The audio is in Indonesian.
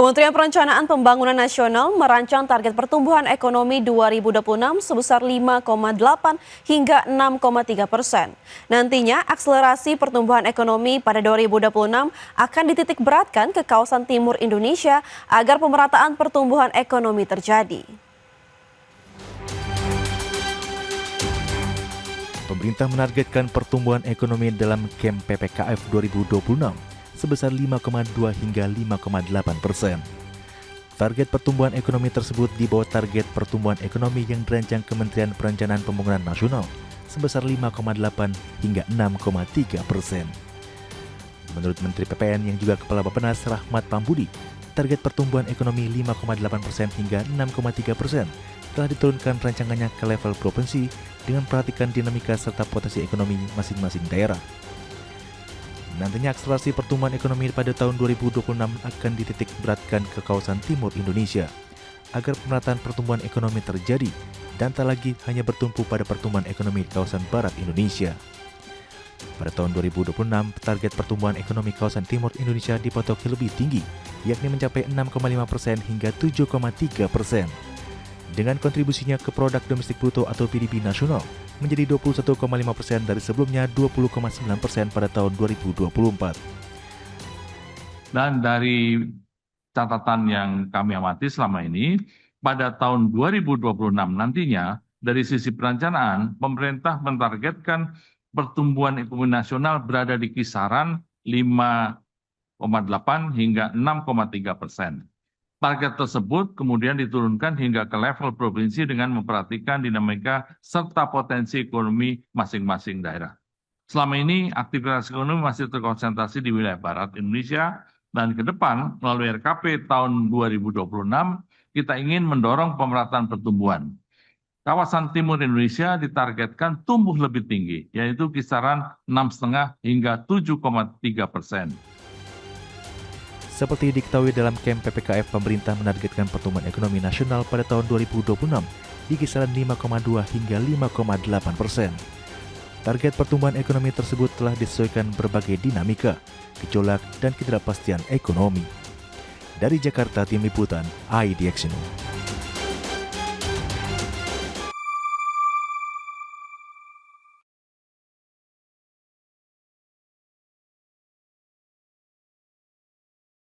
Kementerian Perencanaan Pembangunan Nasional merancang target pertumbuhan ekonomi 2026 sebesar 5,8 hingga 6,3%. Nantinya akselerasi pertumbuhan ekonomi pada 2026 akan dititik beratkan ke kawasan timur Indonesia agar pemerataan pertumbuhan ekonomi terjadi. Pemerintah menargetkan pertumbuhan ekonomi dalam KEM PPKF 2026 sebesar 5,2 hingga 5,8%. Target pertumbuhan ekonomi tersebut di bawah target pertumbuhan ekonomi yang dirancang Kementerian Perencanaan Pembangunan Nasional sebesar 5,8 hingga 6,3%. Menurut Menteri PPN yang juga Kepala Bappenas Rahmat Pambudi, target pertumbuhan ekonomi 5,8% hingga 6,3% telah diturunkan rancangannya ke level provinsi dengan perhatikan dinamika serta potensi ekonomi masing-masing daerah. Nantinya akselerasi pertumbuhan ekonomi pada tahun 2026 akan dititik beratkan ke kawasan timur Indonesia agar pemerataan pertumbuhan ekonomi terjadi dan tak lagi hanya bertumpu pada pertumbuhan ekonomi di kawasan barat Indonesia. Pada tahun 2026, target pertumbuhan ekonomi kawasan timur Indonesia dipotoki lebih tinggi, yakni mencapai 6,5% hingga 7,3%. Dengan kontribusinya ke produk domestik bruto atau PDB nasional menjadi 21,5% dari sebelumnya 20,9% pada tahun 2024. Dan dari catatan yang kami amati selama ini, pada tahun 2026 nantinya dari sisi perencanaan, pemerintah mentargetkan pertumbuhan ekonomi nasional berada di kisaran 5,8 hingga 6,3%. Target tersebut kemudian diturunkan hingga ke level provinsi dengan memperhatikan dinamika serta potensi ekonomi masing-masing daerah. Selama ini aktivitas ekonomi masih terkonsentrasi di wilayah barat Indonesia dan ke depan melalui RKP tahun 2026 kita ingin mendorong pemerataan pertumbuhan. Kawasan timur Indonesia ditargetkan tumbuh lebih tinggi, yaitu kisaran 6,5 hingga 7,3%. Seperti diketahui dalam KEM PPKF, pemerintah menargetkan pertumbuhan ekonomi nasional pada tahun 2026 di kisaran 5,2 hingga 5,8%. Target pertumbuhan ekonomi tersebut telah disesuaikan berbagai dinamika, gejolak, dan ketidakpastian ekonomi. Dari Jakarta, Tim Liputan, IDX News.